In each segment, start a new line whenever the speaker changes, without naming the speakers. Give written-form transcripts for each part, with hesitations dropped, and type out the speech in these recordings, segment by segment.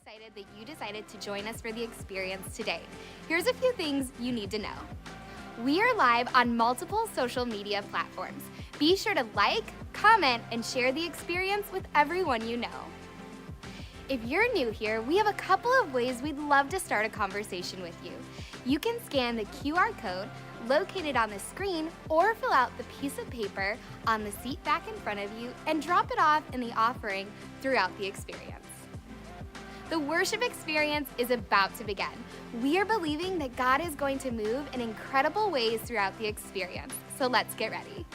excited that you decided to join us for the experience today. Here's a few things you need to know. We are live on multiple social media platforms. Be sure to like, comment, and share the experience with everyone you know. If you're new here, we have a couple of ways we'd love to start a conversation with you. You can scan the QR code located on the screen or fill out the piece of paper on the seat back in front of you and drop it off in the offering throughout the experience. The worship experience is about to begin. We are believing that God is going to move in incredible ways throughout the experience, so let's get ready.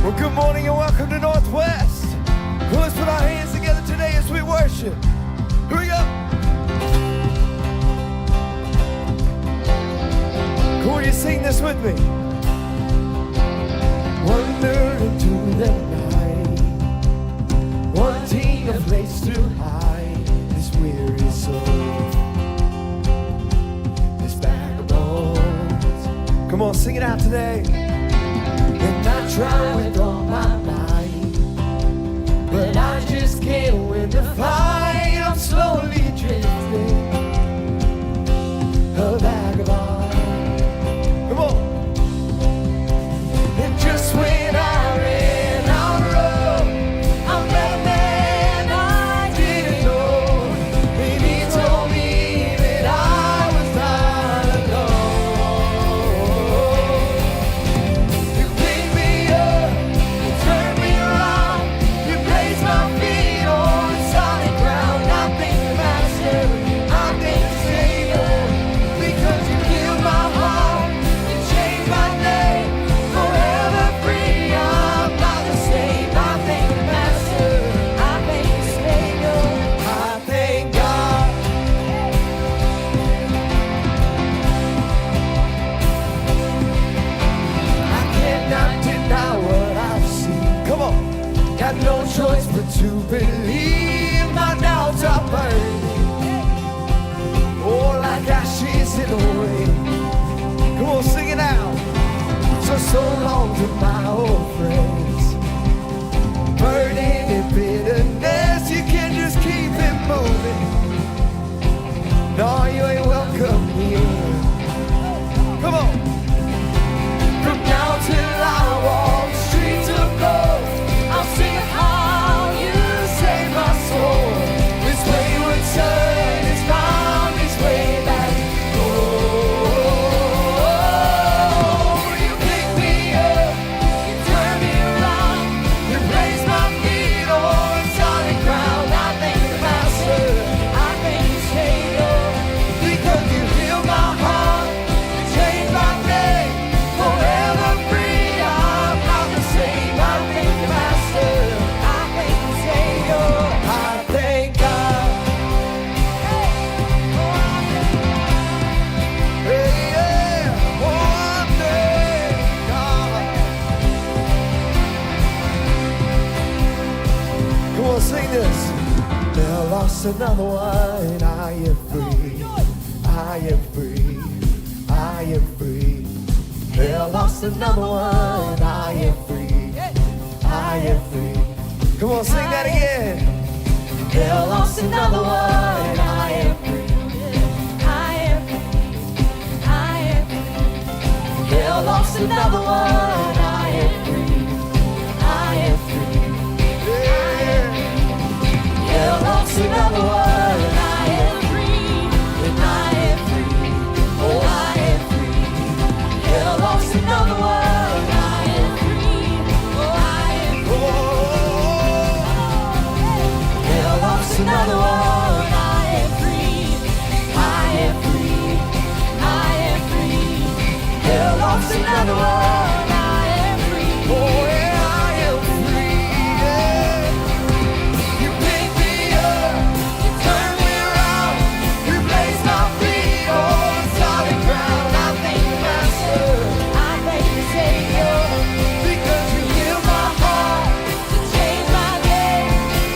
Well, good morning and welcome to Northwest. Well, let's put our hands together today as we worship. Here we go. Come on, you sing this with me. Wander into the night, wanting a place to hide this weary soul, this vagabond. Come on, sing it out today. And I try with all my might, but I just can't win the fight. I'm slowly drifting, a vagabond. Come on. And just when I ran out of road, I met a man I didn't know, and he told me that I was not alone. You picked me up, you turned me around, you placed my feet on solid ground. I thank the Master, I thank the Savior, because you healed my heart, you changed my name, forever free. I'm not the same. I thank the Master, I thank the Savior, I thank God. I cannot deny what I've seen. Come on. Got no choice but to believe. My doubts are burning, oh, like ashes in the wind. Come on, sing it out. So long to my old friends, burning in bitterness. You can just keep it moving. No, you ain't welcome here. Come on. From now till I walk the streets of gold, I'll sing how you saved my soul. This wayward son has found his way back home. You picked me up, lost another one. I am free. I am free. I am free. Hell lost another one. I am free. I am free. Come on, sing that again. Hell lost another one. I am free. I am free. I am free. Hell lost another one. I am free. I am free. Yeah. Hell lost another one. I am free. And I am free. Oh, I am free. Hell lost another one. I am free. Oh, I am free. Hell lost another one. I am free. I am free. I am free. Hell lost another one. I am free. Oh, yeah, I am free. Yeah. You picked me up. You turned me around. You placed my feet on solid ground. I thank you, Master. I thank you, Savior. Because you healed my heart. You changed my name.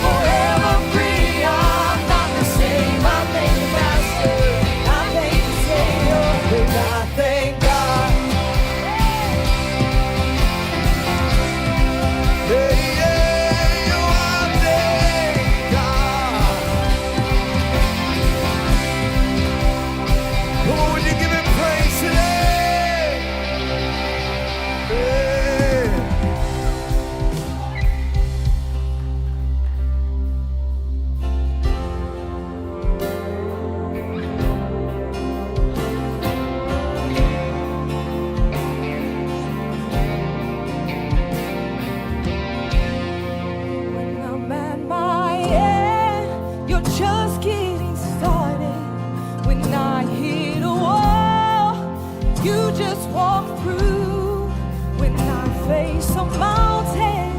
Forever free. I'm not the same. I thank you, Master. I thank you, Savior. And I thank God. Yeah, yeah, you are thank God. Come on, would you give him praise today? Yeah. When I'm at my end, you're just getting started. When I hit a wall, you just walk through. When I face a mountain,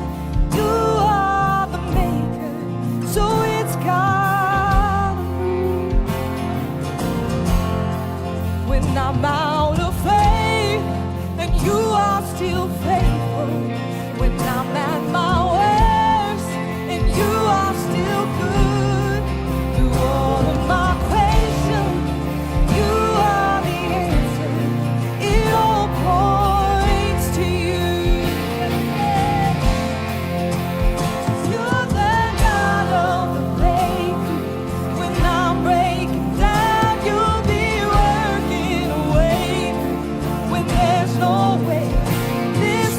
you are the maker, so it's gotta move. When I'm out of faith, and you are still faithful. When I'm at my worst, and you are still good. Through all of my questions, you are the answer. It all points to you. You're the God of the breakthrough. When I'm breaking down, you'll be working a way. When there's no way, this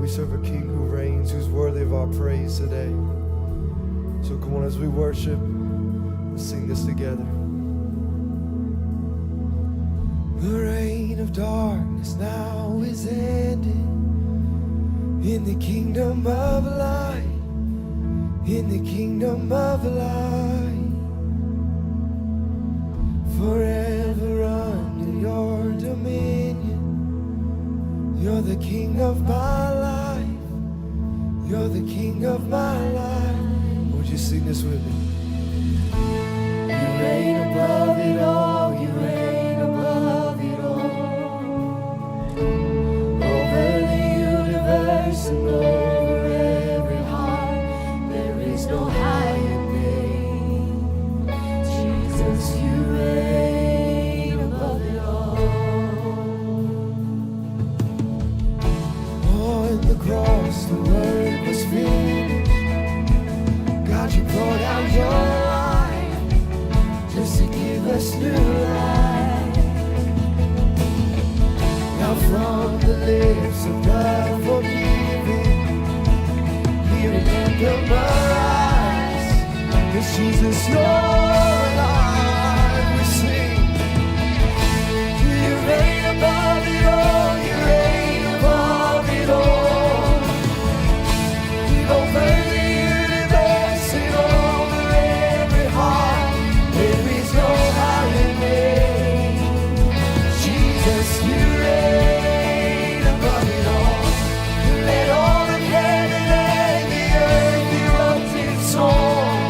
We serve a King who reigns, who's worthy of our praise today. So come on, as we worship, let's sing this together. The reign of darkness now is ended in the kingdom of light, in the kingdom of light. Forever under your dominion, you're the king of my life, you're the king of my life. Would you sing this with me? You reign above it all, you reign above it all, over the universe and over every heart. There is no higher name. Jesus, you reign above it all. On the cross, the work was finished. God, you poured out your life just to give us new life. Now from the lips of God forgiving, hear it come arise. Cause Jesus, you're alive. We sing. You reign above it all, you reign above it all. Over the universe and over every heart, there is no higher name. Jesus, you reign above it all. Let all of heaven and the earth erupt in song.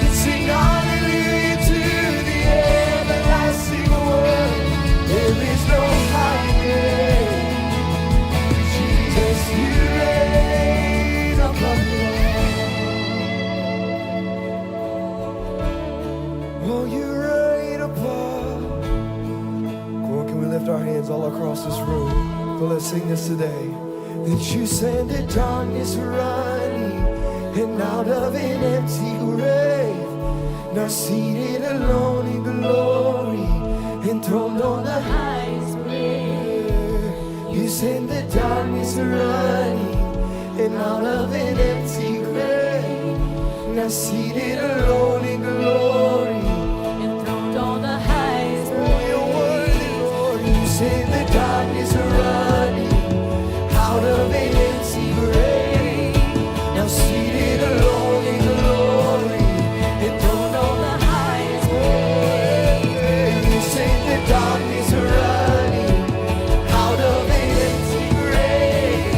And sing hallelujah to the everlasting word. There is no higher name. Jesus, you reign above it all. Oh, you reign above. Come on, can we lift our hands all across this room? So let's sing this today. That you send the darkness running, and out of an empty grave, now seated alone in glory, enthroned on the highest grave. You send the darkness running, and out of an empty grave, now seated alone in glory, enthroned on the highest grave. Oh, you're worthy, Lord. You send the darkness running, out of an empty grave, now seated alone in glory, enthroned on the highest grave. You send the darkness running, out of an empty grave,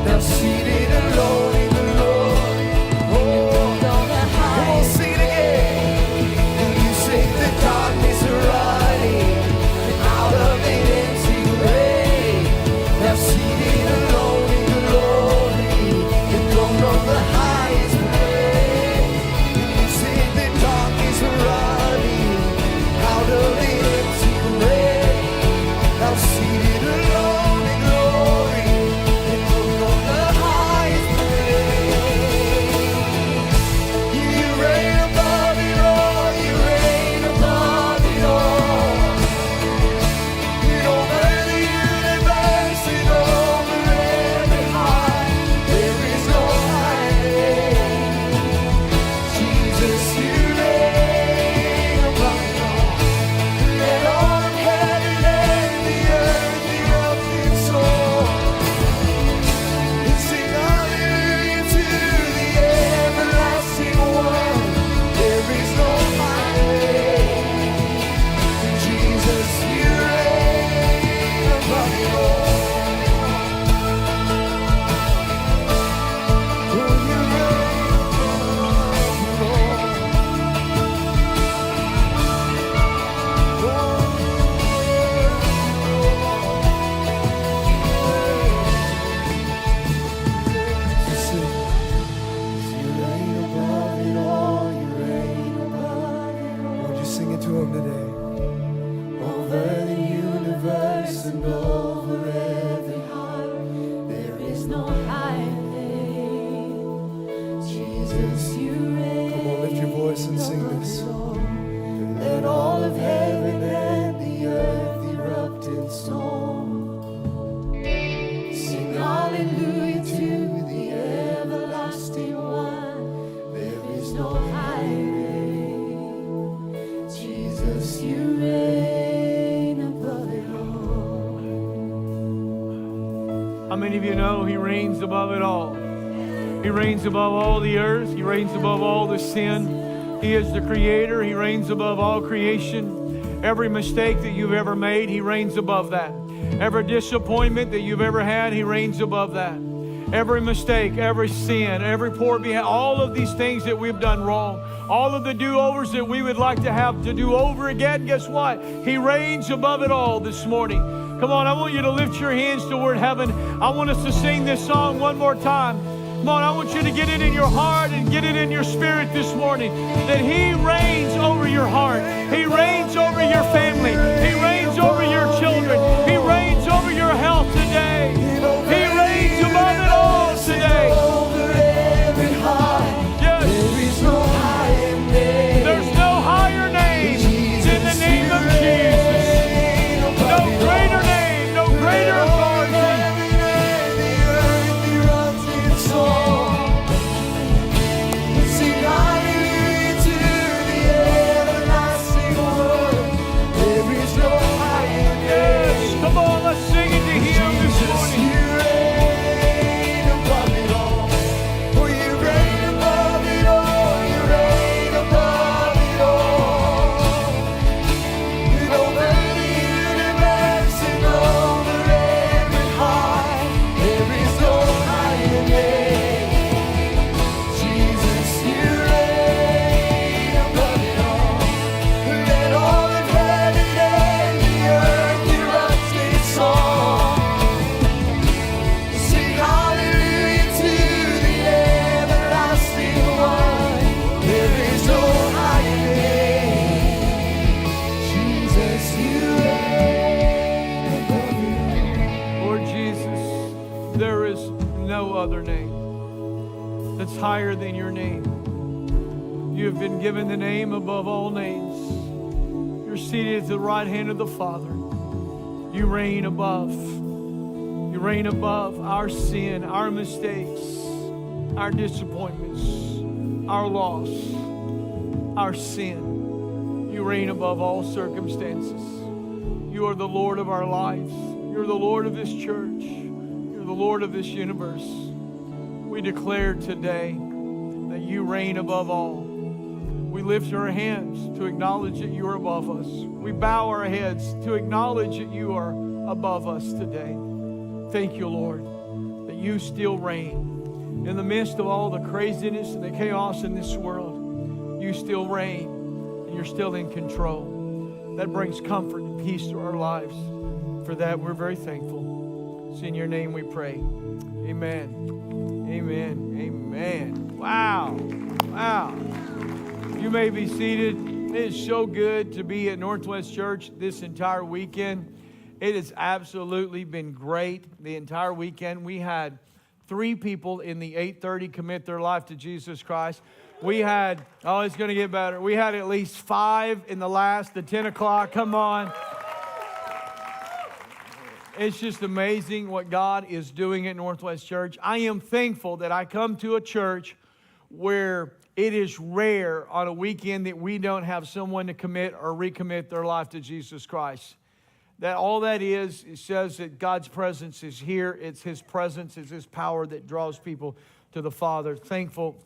now seated alone in glory. Oh, on the highest. Come on, sing it again. You sing the darkness running, out of an empty grave, now seated alone in glory, enthroned on the highest grave. You sing the darkness running, out of an empty grave, now seated alone in glory, enthroned on the highest grave. You reign above it all, you reign above it all. And over the universe and over every heart, there is no higher name. Jesus, you reign above it all. Let all of heaven and the earth erupt in song. And sing hallelujah to the everlasting one. There is no higher name. Jesus, you reign above it all. Oh, you reign above it all. You reign above it all. Won't you sing it to him today? Over the universe and over every heart, there is no higher name. Jesus, you reign. Come on, lift your voice and sing this. Let all of heaven and the earth erupt in song. Sing hallelujah.
How many of you know He reigns above it all? He reigns above all the earth. He reigns above all the sin. He is the Creator. He reigns above all creation. Every mistake that you've ever made, He reigns above that. Every disappointment that you've ever had, He reigns above that. Every mistake, every sin, every poor behavior, all of these things that we've done wrong, all of the do-overs that we would like to have to do over again, guess what? He reigns above it all this morning. Come on, I want you to lift your hands toward heaven. I want us to sing this song one more time. Come on, I want you to get it in your heart and get it in your spirit this morning, that He reigns over your heart. He reigns over your family. He reigns over your children. He reigns over your health today. He reigns above it all today. Yes. There's no higher name than the name of Jesus. No greater name, no greater authority. Higher than your name. You have been given the name above all names. You're seated at the right hand of the Father. You reign above. You reign above our sin, our mistakes, our disappointments, our loss, our sin. You reign above all circumstances. You are the Lord of our lives. You're the Lord of this church. You're the Lord of this universe. We declare today that you reign above all. We lift our hands to acknowledge that you are above us. We bow our heads to acknowledge that you are above us today. Thank you, Lord, that you still reign. In the midst of all the craziness and the chaos in this world, you still reign and you're still in control. That brings comfort and peace to our lives. For that, we're very thankful. It's in your name we pray. Amen. Amen. Amen. Wow. Wow. You may be seated. It is so good to be at Northwest Church this entire weekend. It has absolutely been great the entire weekend. We had 3 people in the 8:30 commit their life to Jesus Christ. We had, it's going to get better. We had at least 5 in the 10 o'clock. Come on. It's just amazing what God is doing at Northwest Church. I am thankful that I come to a church where it is rare on a weekend that we don't have someone to commit or recommit their life to Jesus Christ. That all that is, it says that God's presence is here. It's His presence, it's His power that draws people to the Father. Thankful,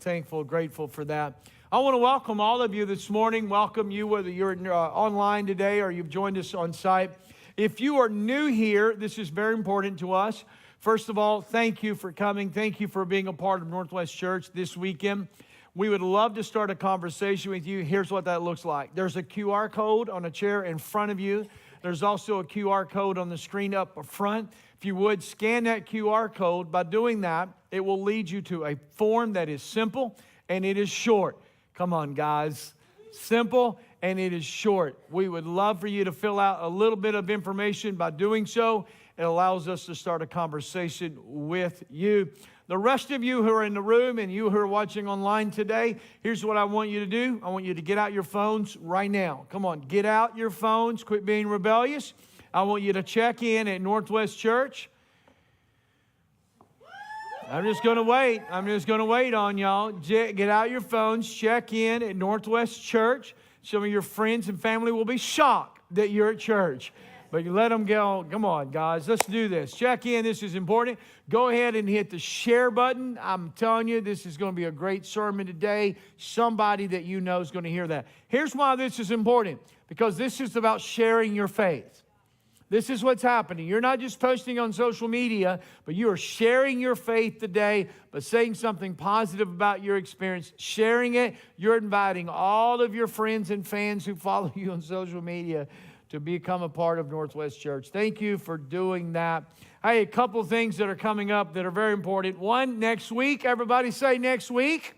grateful for that. I want to welcome all of you this morning. Welcome you whether you're online today or you've joined us on site. If you are new here, this is very important to us. First of all, thank you for coming. Thank you for being a part of Northwest Church this weekend. We would love to start a conversation with you. Here's what that looks like. There's a QR code on a chair in front of you. There's also a QR code on the screen up front. If you would, scan that QR code. By doing that, it will lead you to a form that is simple and it is short. Come on, guys. Simple and it is short. We would love for you to fill out a little bit of information. By doing so, it allows us to start a conversation with you. The rest of you who are in the room and you who are watching online today, here's what I want you to do. I want you to get out your phones right now. Come on, get out your phones. Quit being rebellious. I want you to check in at Northwest Church. I'm just going to wait. I'm just going to wait on y'all. Get out your phones. Check in at Northwest Church. Some of your friends and family will be shocked that you're at church. But you let them go. Come on, guys. Let's do this. Check in. This is important. Go ahead and hit the share button. I'm telling you, this is going to be a great sermon today. Somebody that you know is going to hear that. Here's why this is important. Because this is about sharing your faith. This is what's happening. You're not just posting on social media, but you are sharing your faith today, but saying something positive about your experience, sharing it. You're inviting all of your friends and fans who follow you on social media to become a part of Northwest Church. Thank you for doing that. Hey, a couple of things that are coming up that are very important. One, next week, everybody say next week.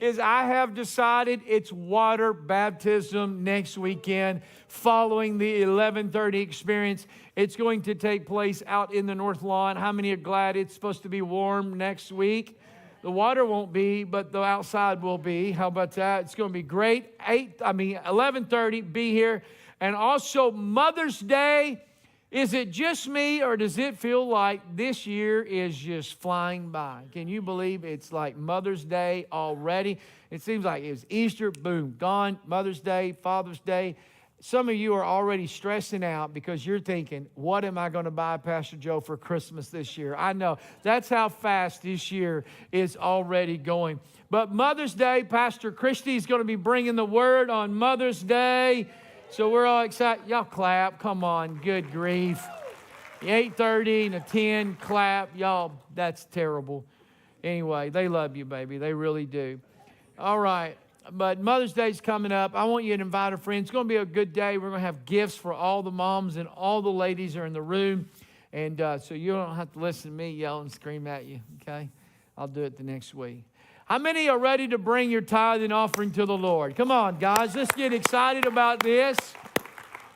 Is I have decided it's water baptism next weekend following the 11:30 experience. It's going to take place out in the North Lawn. How many are glad it's supposed to be warm next week? The water won't be, but the outside will be. How about that? It's going to be great. 11:30, be here. And also Mother's Day. Is it just me, or does it feel like this year is just flying by? Can you believe it's like Mother's Day already? It seems like it was Easter, boom, gone. Mother's Day, Father's Day. Some of you are already stressing out because you're thinking, what am I going to buy Pastor Joe for Christmas this year? I know. That's how fast this year is already going. But Mother's Day, Pastor Christy is going to be bringing the word on Mother's Day. So we're all excited. Y'all clap. Come on. Good grief. 8:30 and a 10, clap. Y'all, that's terrible. Anyway, they love you, baby. They really do. All right. But Mother's Day's coming up. I want you to invite a friend. It's going to be a good day. We're going to have gifts for all the moms, and all the ladies are in the room. And so you don't have to listen to me yell and scream at you, okay? I'll do it the next week. How many are ready to bring your tithe and offering to the Lord? Come on, guys. Let's get excited about this.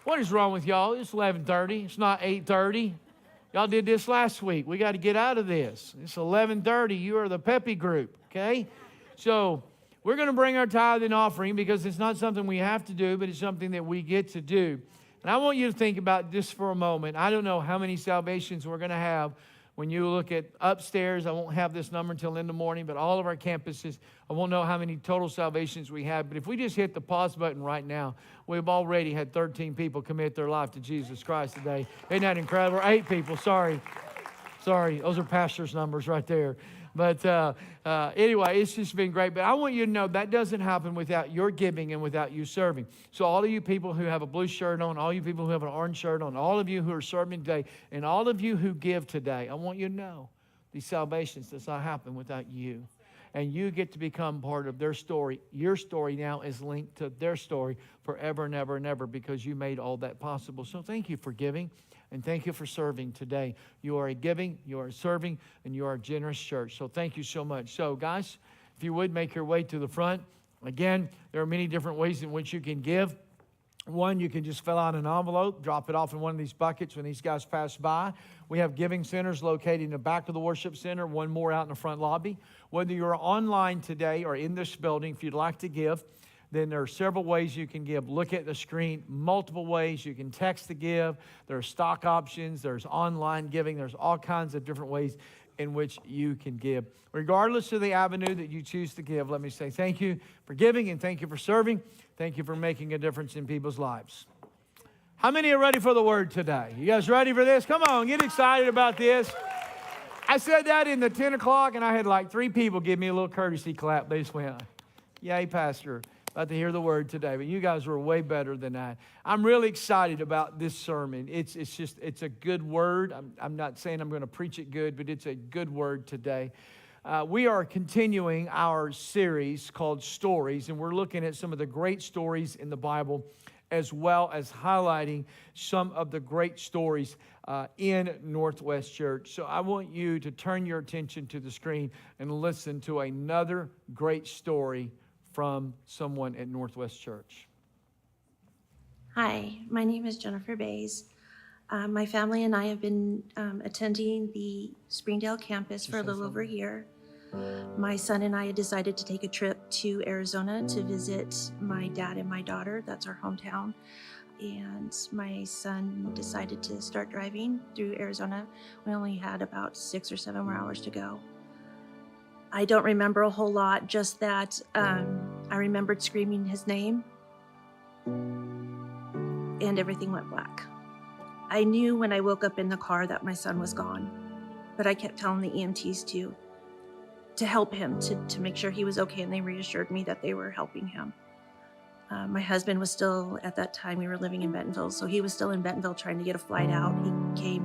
What is wrong with y'all? It's 11:30. It's not 8:30. Y'all did this last week. We got to get out of this. It's 11:30. You are the peppy group, okay? So we're going to bring our tithe and offering because it's not something we have to do, but it's something that we get to do. And I want you to think about this for a moment. I don't know how many salvations we're going to have. When you look at upstairs, I won't have this number until in the morning, but all of our campuses, I won't know how many total salvations we have. But if we just hit the pause button right now, we've already had 13 people commit their life to Jesus Christ today. Isn't that incredible? 8 people, sorry. Those are pastor's numbers right there. But anyway, it's just been great. But I want you to know that doesn't happen without your giving and without you serving. So all of you people who have a blue shirt on, all you people who have an orange shirt on, all of you who are serving today, and all of you who give today, I want you to know these salvations does not happen without you. And you get to become part of their story. Your story now is linked to their story forever and ever and ever because you made all that possible. So thank you for giving. And thank you for serving today. You are a giving, you are serving, and you are a generous church. So thank you so much. So guys, if you would make your way to the front. Again, there are many different ways in which you can give. One, you can just fill out an envelope, drop it off in one of these buckets when these guys pass by. We have giving centers located in the back of the worship center, one more out in the front lobby. Whether you're online today or in this building, if you'd like to give, then there are several ways you can give. Look at the screen, multiple ways. You can text to give. There are stock options. There's online giving. There's all kinds of different ways in which you can give. Regardless of the avenue that you choose to give, let me say thank you for giving and thank you for serving. Thank you for making a difference in people's lives. How many are ready for the word today? You guys ready for this? Come on, get excited about this. I said that in the 10 o'clock, and I had like 3 people give me a little courtesy clap. They just went, yay, Pastor. About to hear the word today, but you guys were way better than that. I'm really excited about this sermon. It's a good word. I'm not saying I'm going to preach it good, but it's a good word today. We are continuing our series called Stories, and we're looking at some of the great stories in the Bible, as well as highlighting some of the great stories in Northwest Church. So I want you to turn your attention to the screen and listen to another great story from someone at Northwest Church.
Hi, my name is Jennifer Bays. My family and I have been attending the Springdale campus for a little over a year. My son and I decided to take a trip to Arizona to visit my dad and my daughter. That's our hometown. And my son decided to start driving through Arizona. We only had about 6 or 7 more hours to go. I don't remember a whole lot, just that I remembered screaming his name and everything went black. I knew when I woke up in the car that my son was gone, but I kept telling the EMTs to help him, to make sure he was okay, and they reassured me that they were helping him. My husband was still, at that time, we were living in Bentonville, so he was still in Bentonville trying to get a flight out. He came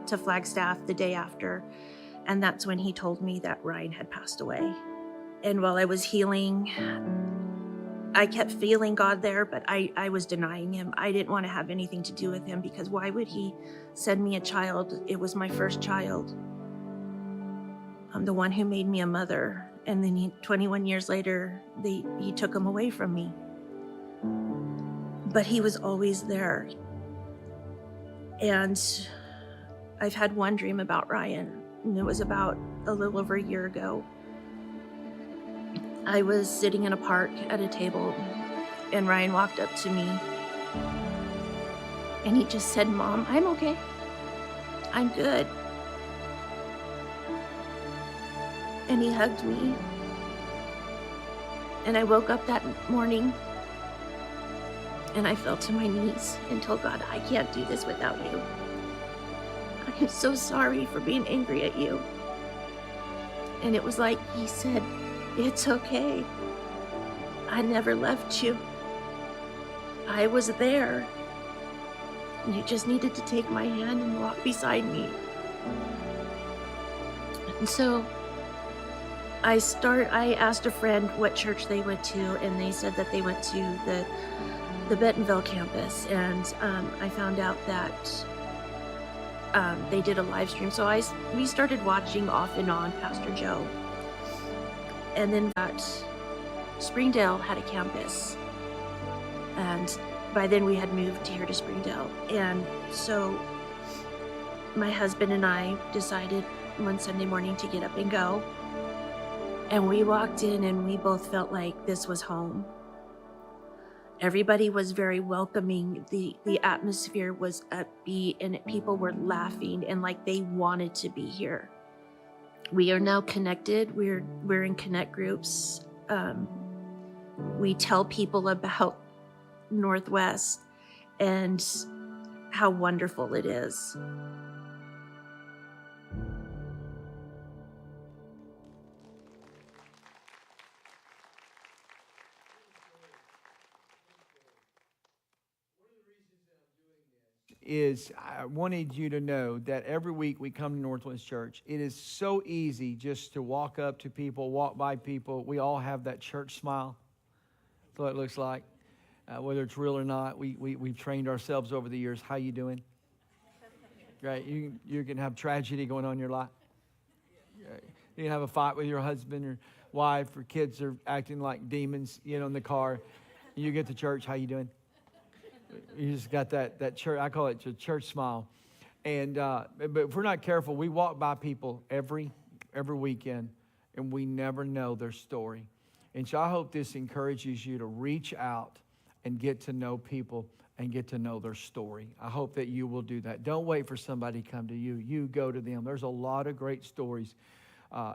to Flagstaff the day after, and that's when he told me that Ryan had passed away. And while I was healing, I kept feeling God there, but I was denying him. I didn't want to have anything to do with him, because why would he send me a child? It was my first child. I'm the one who made me a mother. And then 21 years later, he took him away from me. But he was always there. And I've had one dream about Ryan, and it was about a little over a year ago. I was sitting in a park at a table, and Ryan walked up to me, and he just said, "Mom, I'm okay. I'm good." And he hugged me. And I woke up that morning, and I fell to my knees and told God, "I can't do this without you. I'm so sorry for being angry at you." And it was like he said, "It's okay. I never left you. I was there. You just needed to take my hand and walk beside me." And so I asked a friend what church they went to, and they said that they went to the Bentonville campus. And I found out that they did a live stream. So we started watching off and on Pastor Joe. And then Springdale had a campus. And by then we had moved here to Springdale. And so my husband and I decided one Sunday morning to get up and go. And we walked in, and we both felt like this was home. Everybody was very welcoming. The atmosphere was upbeat, and people were laughing and like they wanted to be here. We are now connected. We're in connect groups. We tell people about Northwest and how wonderful it is.
Is I wanted you to know that every week we come to Northwest Church. It is so easy just to walk up to people, walk by people. We all have that church smile. That's what it looks like. Whether it's real or not, we've trained ourselves over the years. How you doing? Right? You can have tragedy going on in your life. You can have a fight with your husband or wife, or kids are acting like demons, in the car. You get to church, how you doing? You just got that church, I call it a church smile. And but if we're not careful, we walk by people every weekend, and we never know their story. And so I hope this encourages you to reach out and get to know people and get to know their story. I hope that you will do that. Don't wait for somebody to come to you. You go to them. There's a lot of great stories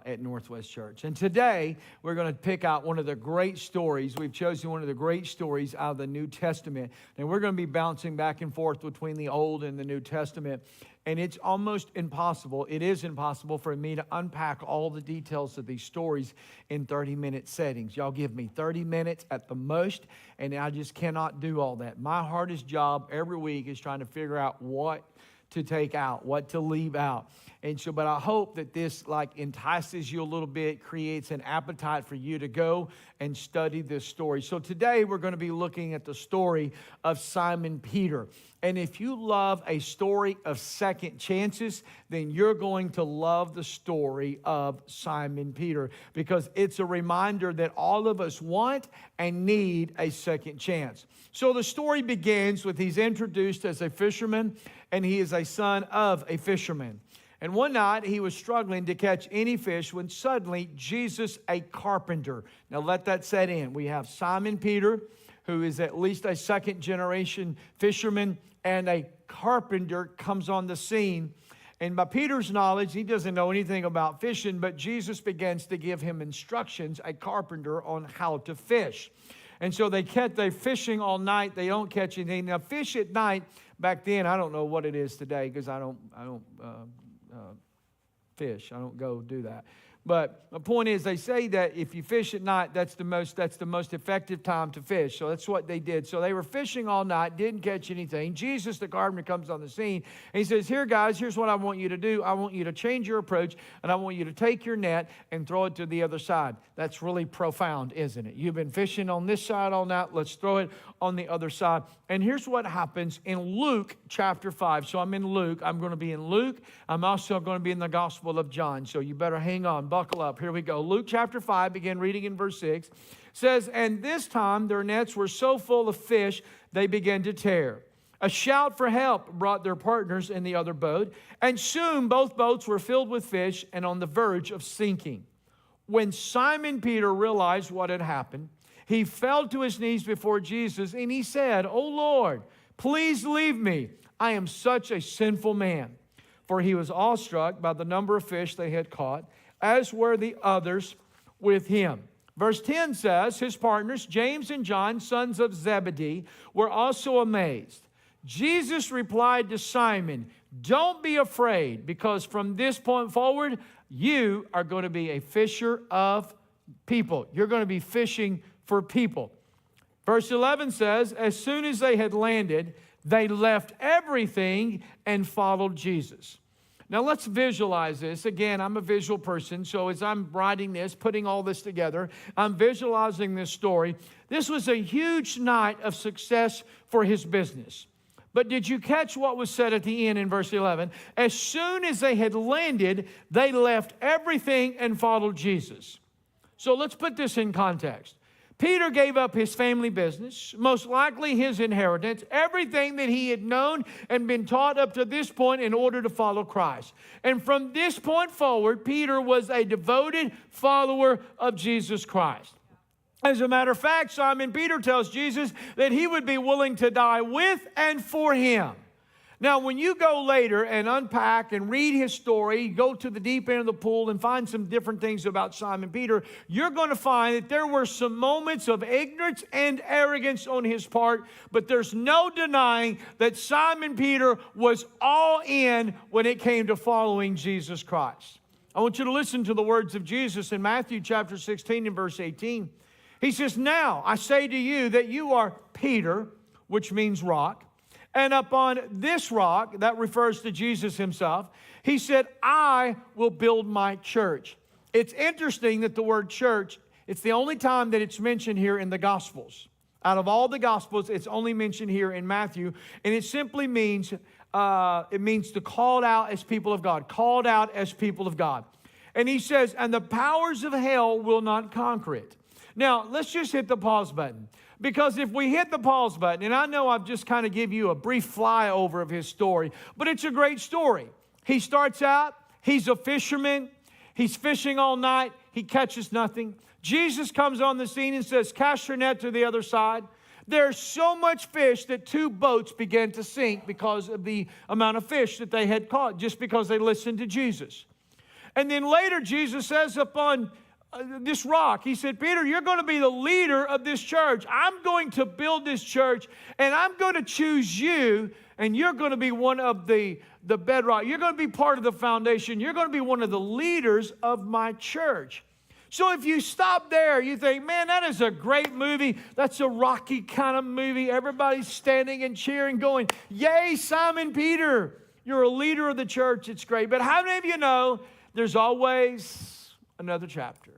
at Northwest Church. And today, we're going to pick out one of the great stories. We've chosen one of the great stories out of the New Testament. And we're going to be bouncing back and forth between the Old and the New Testament. And it's almost impossible. It is impossible for me to unpack all the details of these stories in 30-minute settings. Y'all give me 30 minutes at the most, and I just cannot do all that. My hardest job every week is trying to figure out what to take out, what to leave out. And so, but I hope that this entices you a little bit, creates an appetite for you to go and study this story. So today we're going to be looking at the story of Simon Peter. And if you love a story of second chances, then you're going to love the story of Simon Peter, because it's a reminder that all of us want and need a second chance. So the story begins with he's introduced as a fisherman, and he is a son of a fisherman. And one night he was struggling to catch any fish when suddenly Jesus, a carpenter. Now let that set in. We have Simon Peter, who is at least a second generation fisherman, and a carpenter comes on the scene. And by Peter's knowledge, he doesn't know anything about fishing, but Jesus begins to give him instructions, a carpenter, on how to fish. And so they're fishing all night. They don't catch anything. Now, fish at night, back then, I don't know what it is today because I don't fish. I don't go do that. But the point is, they say that if you fish at night, that's the most effective time to fish. So that's what they did. So they were fishing all night, didn't catch anything. Jesus, the gardener, comes on the scene, and he says, here, guys, here's what I want you to do. I want you to change your approach, and I want you to take your net and throw it to the other side. That's really profound, isn't it? You've been fishing on this side all night. Let's throw it on the other side. And here's what happens in Luke chapter 5. So I'm in Luke. I'm going to be in Luke. I'm also going to be in the Gospel of John. So you better hang on. Buckle up. Here we go. Luke chapter 5, begin reading in verse 6. Says, and this time their nets were so full of fish, they began to tear. A shout for help brought their partners in the other boat, and soon both boats were filled with fish and on the verge of sinking. When Simon Peter realized what had happened, he fell to his knees before Jesus, and he said, "O Lord, please leave me. I am such a sinful man." For he was awestruck by the number of fish they had caught, as were the others with him. Verse 10 says, his partners, James and John, sons of Zebedee, were also amazed. Jesus replied to Simon, "Don't be afraid, because from this point forward, you are going to be a fisher of people." You're going to be fishing for people. Verse 11 says, as soon as they had landed, they left everything and followed Jesus. Now let's visualize this. Again, I'm a visual person, so as I'm writing this, putting all this together, I'm visualizing this story. This was a huge night of success for his business. But did you catch what was said at the end in verse 11? As soon as they had landed, they left everything and followed Jesus. So let's put this in context. Peter gave up his family business, most likely his inheritance, everything that he had known and been taught up to this point in order to follow Christ. And from this point forward, Peter was a devoted follower of Jesus Christ. As a matter of fact, Simon Peter tells Jesus that he would be willing to die with and for him. Now, when you go later and unpack and read his story, go to the deep end of the pool and find some different things about Simon Peter, you're going to find that there were some moments of ignorance and arrogance on his part, but there's no denying that Simon Peter was all in when it came to following Jesus Christ. I want you to listen to the words of Jesus in Matthew chapter 16 and verse 18. He says, "Now I say to you that you are Peter," which means rock, "and upon this rock," that refers to Jesus himself, he said, "I will build my church." It's interesting that the word church, it's the only time that it's mentioned here in the Gospels. Out of all the Gospels, it's only mentioned here in Matthew, and it simply means, to called out as people of God, called out as people of God. And he says, "And the powers of hell will not conquer it." Now, let's just hit the pause button. Because if we hit the pause button, and I know I've just kind of give you a brief flyover of his story, but it's a great story. He starts out, he's a fisherman, he's fishing all night, he catches nothing. Jesus comes on the scene and says, "Cast your net to the other side." There's so much fish that 2 boats began to sink because of the amount of fish that they had caught, just because they listened to Jesus. And then later Jesus says upon this rock, he said, "Peter, you're going to be the leader of this church. I'm going to build this church, and I'm going to choose you, and you're going to be one of the bedrock. You're going to be part of the foundation. You're going to be one of the leaders of my church." So if you stop there, you think, man, that is a great movie. That's a Rocky kind of movie. Everybody's standing and cheering, going, "Yay, Simon Peter. You're a leader of the church. It's great." But how many of you know there's always another chapter?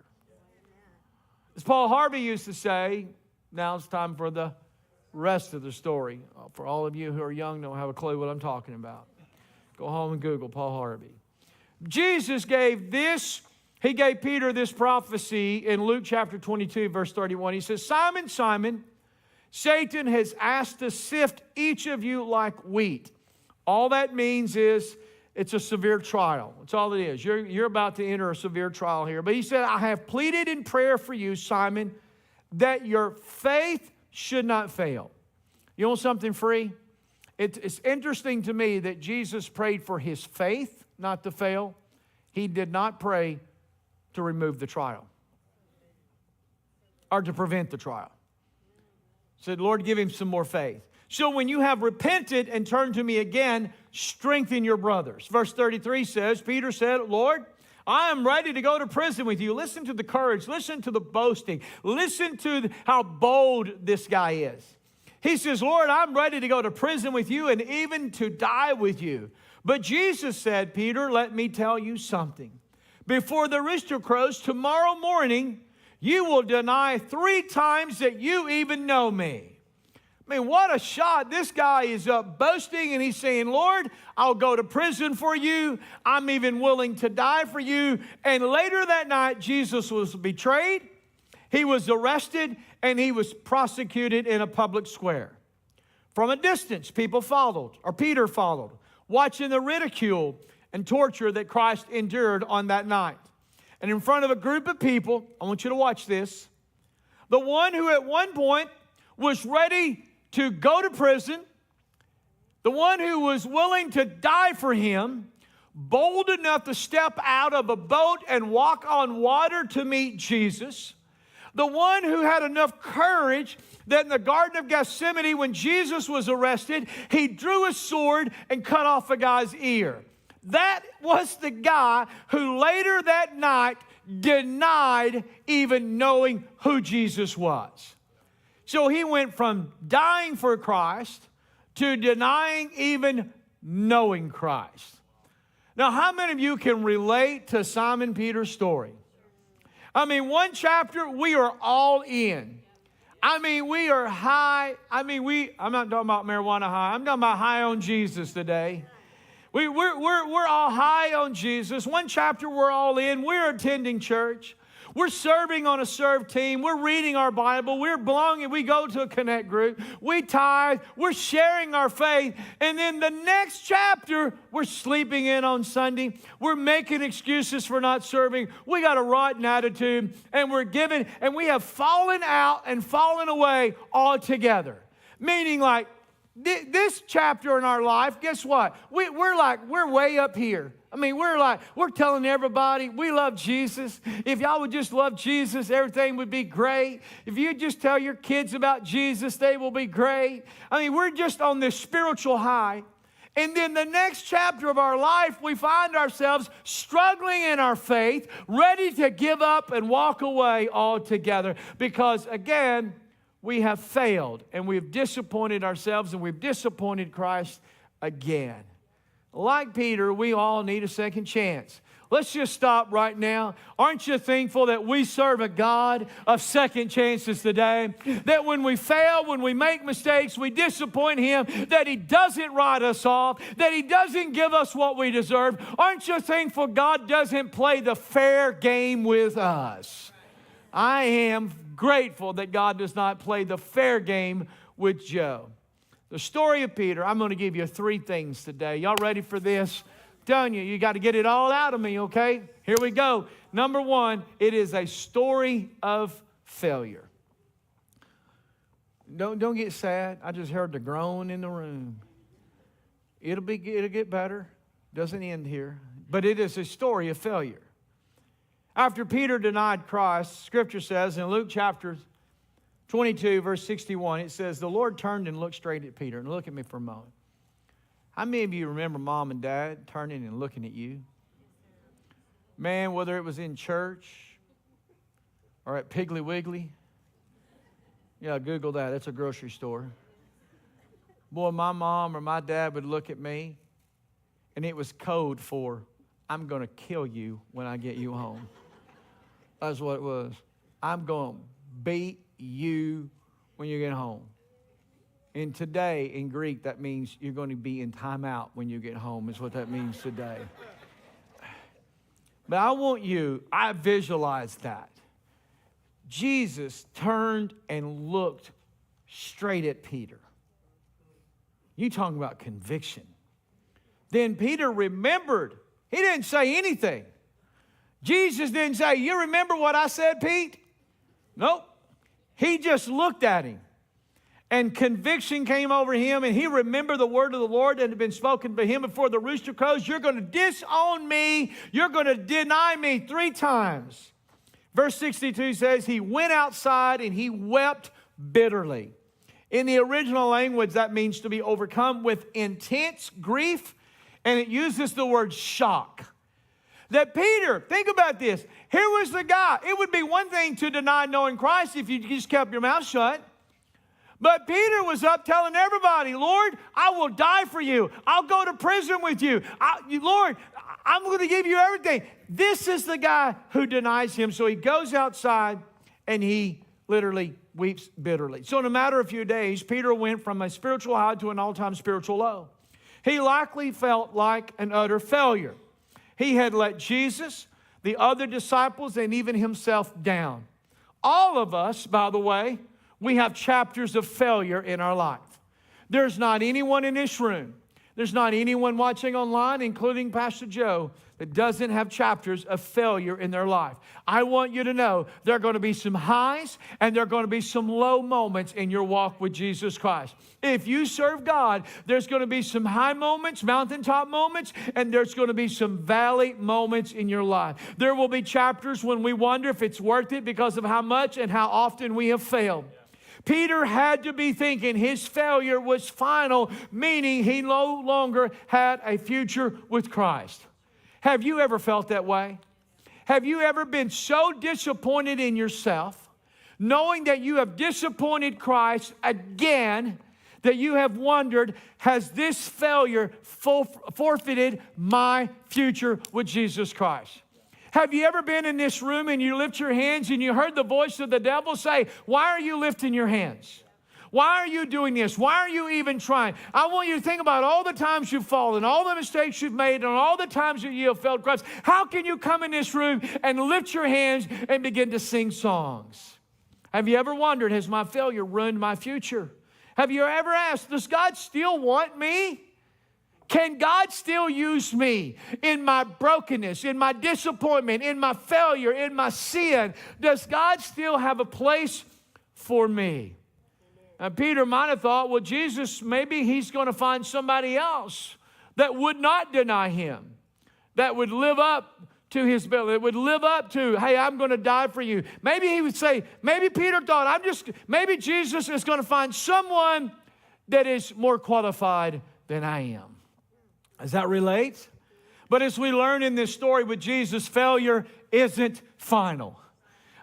As Paul Harvey used to say, now it's time for the rest of the story. For all of you who are young, don't have a clue what I'm talking about. Go home and Google Paul Harvey. Jesus gave Peter this prophecy in Luke chapter 22, verse 31. He says, "Simon, Simon, Satan has asked to sift each of you like wheat." All that means is it's a severe trial. That's all it is. You're about to enter a severe trial here. But he said, "I have pleaded in prayer for you, Simon, that your faith should not fail." You want something free? It's interesting to me that Jesus prayed for his faith not to fail. He did not pray to remove the trial or to prevent the trial. Said, Lord, give him some more faith. So when you have repented and turned to me again, strengthen your brothers. Verse 33 says, Peter said, Lord, I am ready to go to prison with you. Listen to the courage. Listen to the boasting. Listen to how bold this guy is. He says, Lord, I'm ready to go to prison with you and even to die with you. But Jesus said, Peter, let me tell you something. Before the rooster crows tomorrow morning, you will deny 3 times that you even know me. I mean, what a shot. This guy is up boasting and he's saying, Lord, I'll go to prison for you. I'm even willing to die for you. And later that night, Jesus was betrayed. He was arrested and he was prosecuted in a public square. From a distance, people followed, or Peter followed, watching the ridicule and torture that Christ endured on that night. And in front of a group of people, I want you to watch this, the one who at one point was ready to go to prison, the one who was willing to die for him, bold enough to step out of a boat and walk on water to meet Jesus, the one who had enough courage that in the Garden of Gethsemane, when Jesus was arrested, he drew a sword and cut off a guy's ear. That was the guy who later that night denied even knowing who Jesus was. So he went from dying for Christ to denying even knowing Christ. Now, how many of you can relate to Simon Peter's story? I mean, one chapter, we are all in. I mean, we are high. I'm not talking about marijuana high. I'm talking about high on Jesus today. We're all high on Jesus. One chapter, we're all in. We're attending church. We're serving on a serve team. We're reading our Bible. We're belonging. We go to a connect group. We tithe. We're sharing our faith. And then the next chapter, we're sleeping in on Sunday. We're making excuses for not serving. We got a rotten attitude. And we're giving. And we have fallen out and fallen away altogether. Meaning like this chapter in our life, guess what? We're way up here. I mean, we're telling everybody we love Jesus. If y'all would just love Jesus, everything would be great. If you just tell your kids about Jesus, they will be great. I mean, we're just on this spiritual high. And then the next chapter of our life, we find ourselves struggling in our faith, ready to give up and walk away altogether. Because again, we have failed and we've disappointed ourselves and we've disappointed Christ again. Like Peter, we all need a second chance. Let's just stop right now. Aren't you thankful that we serve a God of second chances today? That when we fail, when we make mistakes, we disappoint Him, that He doesn't write us off, that He doesn't give us what we deserve. Aren't you thankful God doesn't play the fair game with us? I am grateful that God does not play the fair game with Joe. The story of Peter, I'm going to give you 3 things today. Y'all ready for this? I'm telling you, you got to get it all out of me, okay? Here we go. Number 1, it is a story of failure. Don't get sad. I just heard the groan in the room. It'll get better. Doesn't end here. But it is a story of failure. After Peter denied Christ, Scripture says in Luke chapter 22, verse 61, it says, the Lord turned and looked straight at Peter. And look at me for a moment. How many of you remember mom and dad turning and looking at you? Man, whether it was in church or at Piggly Wiggly. Yeah, Google that. That's a grocery store. Boy, my mom or my dad would look at me, and it was code for, I'm going to kill you when I get you home. That's what it was. I'm going to beat you when you get home. And today, in Greek, that means you're going to be in timeout when you get home, is what that means today. But I visualize that. Jesus turned and looked straight at Peter. You talking about conviction. Then Peter remembered. He didn't say anything. Jesus didn't say, you remember what I said, Pete? Nope. He just looked at him. And conviction came over him, and he remembered the word of the Lord that had been spoken to him before the rooster crows. You're going to disown me. You're going to deny me 3 times. Verse 62 says, he went outside and he wept bitterly. In the original language, that means to be overcome with intense grief, and it uses the word shock. That Peter, think about this. Here was the guy. It would be one thing to deny knowing Christ if you just kept your mouth shut. But Peter was up telling everybody, Lord, I will die for you. I'll go to prison with you. Lord, I'm going to give you everything. This is the guy who denies him. So he goes outside and he literally weeps bitterly. So in a matter of a few days, Peter went from a spiritual high to an all-time spiritual low. He likely felt like an utter failure. He had let Jesus, the other disciples, and even himself down. All of us, by the way, we have chapters of failure in our life. There's not anyone in this room, there's not anyone watching online, including Pastor Joe, that doesn't have chapters of failure in their life. I want you to know there are going to be some highs and there are going to be some low moments in your walk with Jesus Christ. If you serve God, there's going to be some high moments, mountaintop moments, and there's going to be some valley moments in your life. There will be chapters when we wonder if it's worth it because of how much and how often we have failed. Peter had to be thinking his failure was final, meaning he no longer had a future with Christ. Have you ever felt that way? Have you ever been so disappointed in yourself, knowing that you have disappointed Christ again, that you have wondered, has this failure forfeited my future with Jesus Christ? Have you ever been in this room and you lift your hands and you heard the voice of the devil say, why are you lifting your hands? Why are you doing this? Why are you even trying? I want you to think about all the times you've fallen, all the mistakes you've made, and all the times that you have failed Christ. How can you come in this room and lift your hands and begin to sing songs? Have you ever wondered, has my failure ruined my future? Have you ever asked, does God still want me? Can God still use me in my brokenness, in my disappointment, in my failure, in my sin? Does God still have a place for me? And Peter might have thought, well, Jesus, maybe he's going to find somebody else that would not deny him, that would live up to his bill, that would live up to, hey, I'm going to die for you. Maybe he would say, maybe Peter thought, maybe Jesus is going to find someone that is more qualified than I am. Does that relate? But as we learn in this story with Jesus, failure isn't final.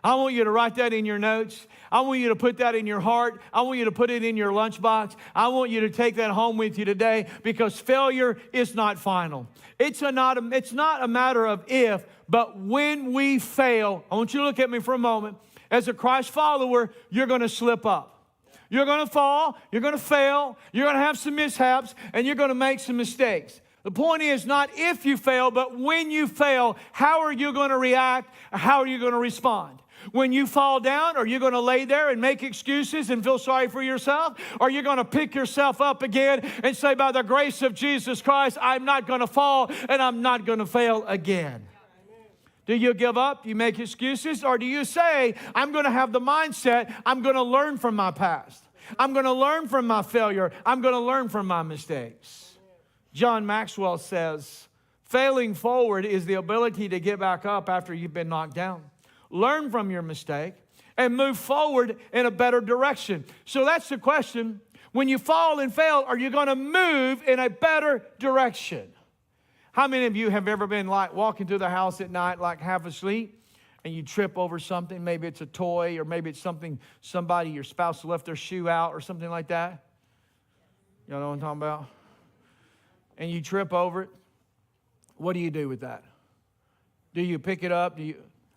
I want you to write that in your notes. I want you to put that in your heart. I want you to put it in your lunchbox. I want you to take that home with you today, because failure is not final. It's not a matter of if, but when we fail. I want you to look at me for a moment. As a Christ follower, you're going to slip up. You're going to fall. You're going to fail. You're going to have some mishaps, and you're going to make some mistakes. The point is not if you fail, but when you fail, how are you going to react? How are you going to respond? When you fall down, are you going to lay there and make excuses and feel sorry for yourself? Or are you going to pick yourself up again and say, by the grace of Jesus Christ, I'm not going to fall and I'm not going to fail again? Do you give up? You make excuses? Or do you say, I'm going to have the mindset, I'm going to learn from my past. I'm going to learn from my failure. I'm going to learn from my mistakes. John Maxwell says, failing forward is the ability to get back up after you've been knocked down. Learn from your mistake and move forward in a better direction. So that's the question. When you fall and fail, are you going to move in a better direction? How many of you have ever been like walking through the house at night like half asleep and you trip over something? Maybe it's a toy, or maybe it's something somebody, your spouse, left their shoe out or something like that. Y'all know what I'm talking about? And you trip over it. What do you do with that? Do you pick it up?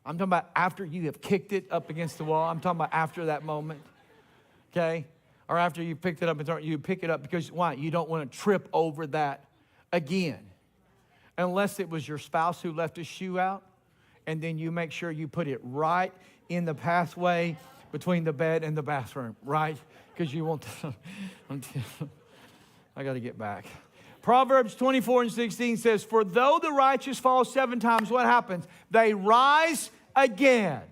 I'm talking about after you have kicked it up against the wall. I'm talking about after that moment, okay? Or after you picked it up and you pick it up because, why? You don't want to trip over that again. Unless it was your spouse who left a shoe out, and then you make sure you put it right in the pathway between the bed and the bathroom, right? Because you want to, I got to get back. Proverbs 24:16 says, for though the righteous fall 7 times, what happens? They rise again.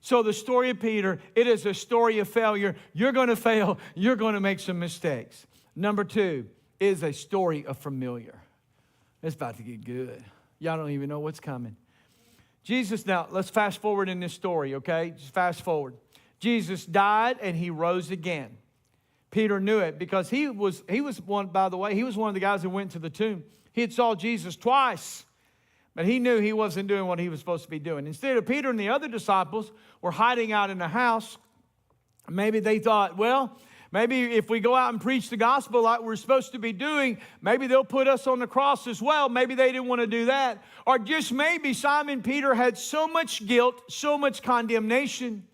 So the story of Peter, it is a story of failure. You're going to fail. You're going to make some mistakes. Number 2 is a story of familiar. It's about to get good. Y'all don't even know what's coming. Jesus, now let's fast forward in this story, okay? Just fast forward. Jesus died and he rose again. Peter knew it because he was one, by the way, he was one of the guys who went to the tomb. He had saw Jesus twice, but he knew he wasn't doing what he was supposed to be doing. Instead of Peter and the other disciples were hiding out in the house, maybe they thought, well, maybe if we go out and preach the gospel like we're supposed to be doing, maybe they'll put us on the cross as well. Maybe they didn't want to do that. Or just maybe Simon Peter had so much guilt, so much condemnation,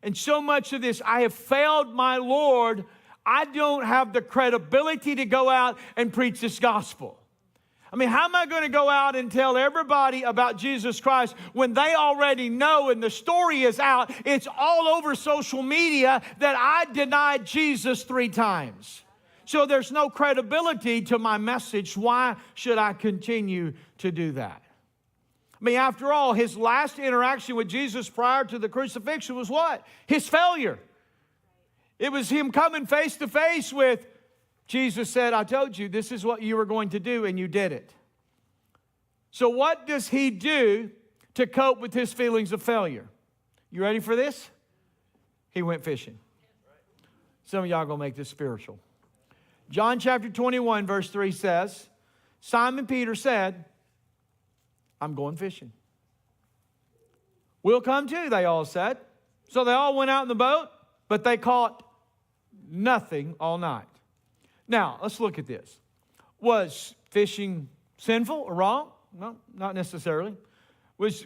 and so much of this, I have failed my Lord. I don't have the credibility to go out and preach this gospel. I mean, how am I going to go out and tell everybody about Jesus Christ when they already know and the story is out? It's all over social media that I denied Jesus 3 times. So there's no credibility to my message. Why should I continue to do that? I mean, after all, his last interaction with Jesus prior to the crucifixion was what? His failure. It was him coming face to face with Jesus said, I told you this is what you were going to do, and you did it. So what does he do to cope with his feelings of failure? You ready for this? He went fishing. Some of y'all are going to make this spiritual. John chapter 21, verse 3 says, Simon Peter said, I'm going fishing. We'll come too, they all said. So they all went out in the boat, but they caught nothing all night. Now, let's look at this. Was fishing sinful or wrong? No, not necessarily. Was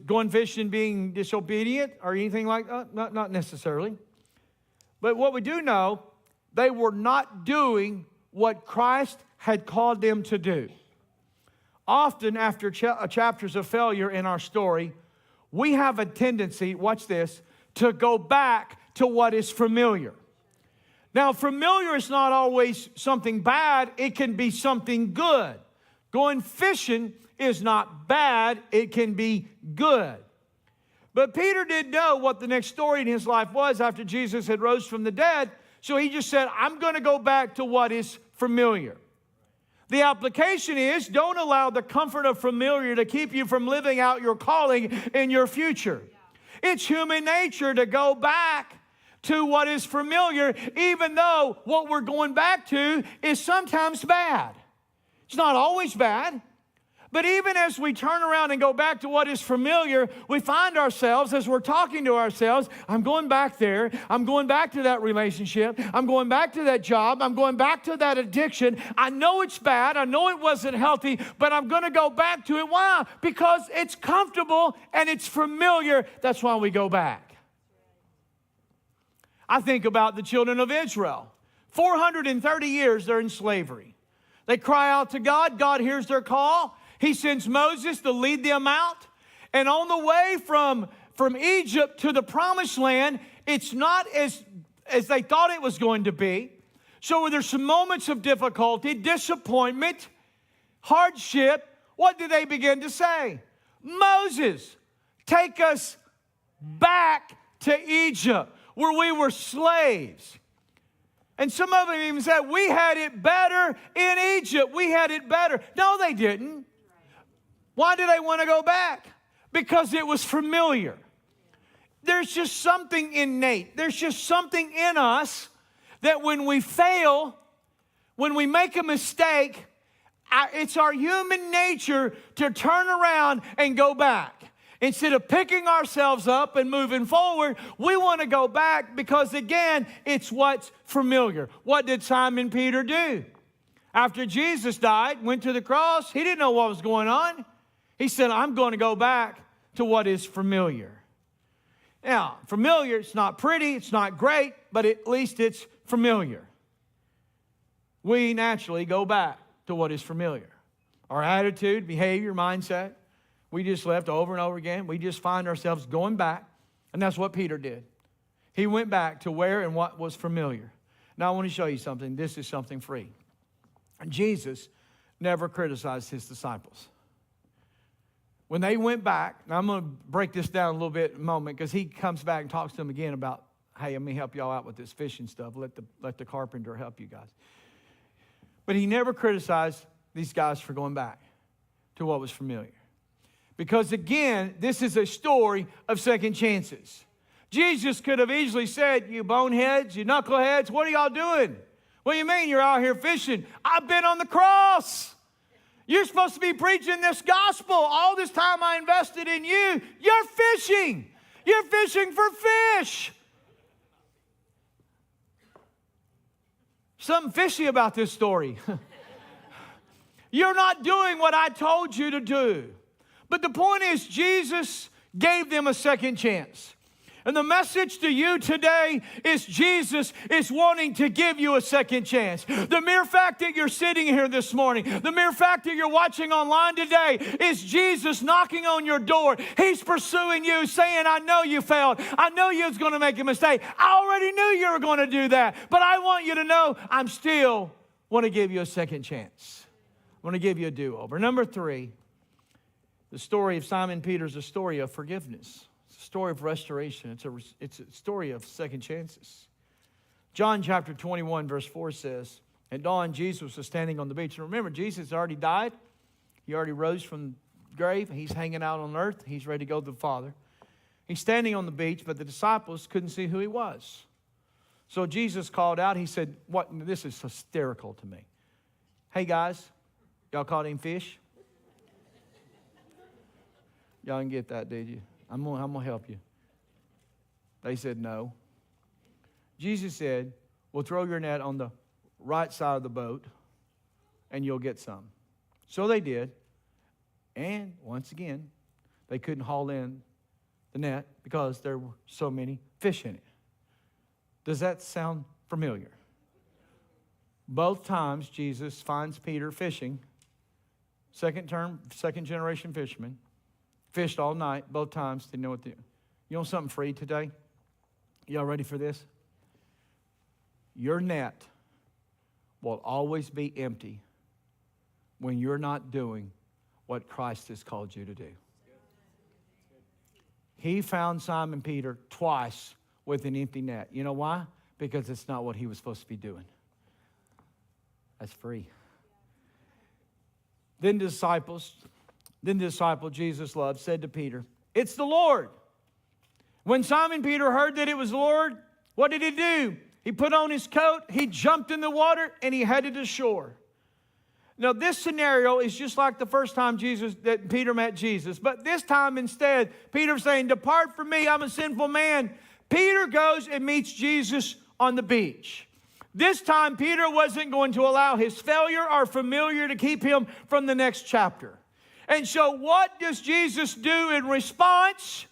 going fishing being disobedient or anything like that? Not necessarily. But what we do know, they were not doing what Christ had called them to do. Often after chapters of failure in our story, we have a tendency, watch this, to go back to what is familiar. Now, familiar is not always something bad. It can be something good. Going fishing is not bad. It can be good. But Peter didn't know what the next story in his life was after Jesus had rose from the dead. So he just said, I'm going to go back to what is familiar. The application is, don't allow the comfort of familiar to keep you from living out your calling in your future. It's human nature to go back to what is familiar, even though what we're going back to is sometimes bad. It's not always bad. But even as we turn around and go back to what is familiar, we find ourselves, as we're talking to ourselves, I'm going back there. I'm going back to that relationship. I'm going back to that job. I'm going back to that addiction. I know it's bad. I know it wasn't healthy, but I'm going to go back to it. Why? Because it's comfortable and it's familiar. That's why we go back. I think about the children of Israel. 430 years they're in slavery. They cry out to God. God hears their call. He sends Moses to lead them out. And on the way from Egypt to the promised land, it's not as they thought it was going to be. So there's some moments of difficulty, disappointment, hardship. What do they begin to say? Moses, take us back to Egypt, where we were slaves. And some of them even said, we had it better in Egypt. We had it better. No, they didn't. Why do they want to go back? Because it was familiar. There's just something innate. There's just something in us that when we fail, when we make a mistake, it's our human nature to turn around and go back. Instead of picking ourselves up and moving forward, we want to go back because, again, it's what's familiar. What did Simon Peter do? After Jesus died, went to the cross, he didn't know what was going on. He said, I'm going to go back to what is familiar. Now, familiar, it's not pretty, it's not great, but at least it's familiar. We naturally go back to what is familiar. Our attitude, behavior, mindset, we just left over and over again. We just find ourselves going back, and that's what Peter did. He went back to where and what was familiar. Now, I want to show you something. This is something free. Jesus never criticized his disciples. When they went back, now I'm going to break this down a little bit in a moment because he comes back and talks to them again about, hey, let me help y'all out with this fishing stuff. Let the carpenter help you guys. But he never criticized these guys for going back to what was familiar. Because again, this is a story of second chances. Jesus could have easily said, you boneheads, you knuckleheads, what are y'all doing? What do you mean you're out here fishing? I've been on the cross. You're supposed to be preaching this gospel. All this time I invested in you. You're fishing. You're fishing for fish. Something fishy about this story. You're not doing what I told you to do. But the point is, Jesus gave them a second chance. And the message to you today is Jesus is wanting to give you a second chance. The mere fact that you're sitting here this morning, the mere fact that you're watching online today is Jesus knocking on your door. He's pursuing you, saying, I know you failed. I know you was going to make a mistake. I already knew you were going to do that. But I want you to know I'm still want to give you a second chance. I want to give you a do-over. Number 3, the story of Simon Peter is a story of forgiveness. Story of restoration. It's a story of second chances. John chapter 21 verse 4 says, at dawn Jesus was standing on the beach. And remember, Jesus already died. He already rose from the grave. He's hanging out on earth. He's ready to go to the Father. He's standing on the beach, but the disciples couldn't see who he was. So Jesus called out. He said, "What? This is hysterical to me. Hey guys, y'all caught any fish?" Y'all didn't get that, did you? I'm going to help you. They said no. Jesus said, well, throw your net on the right side of the boat and you'll get some. So they did. And once again, they couldn't haul in the net because there were so many fish in it. Does that sound familiar? Both times Jesus finds Peter fishing, second generation fisherman. Fished all night, both times. Didn't know what to do. You know something free today? Y'all ready for this? Your net will always be empty when you're not doing what Christ has called you to do. He found Simon Peter twice with an empty net. You know why? Because it's not what he was supposed to be doing. That's free. Then the disciple Jesus loved said to Peter, it's the Lord. When Simon Peter heard that it was the Lord, what did he do? He put on his coat, he jumped in the water, and he headed to shore. Now this scenario is just like the first time that Peter met Jesus. But this time instead, Peter's saying, depart from me, I'm a sinful man. Peter goes and meets Jesus on the beach. This time, Peter wasn't going to allow his failure or failure to keep him from the next chapter. And so what does Jesus do in response?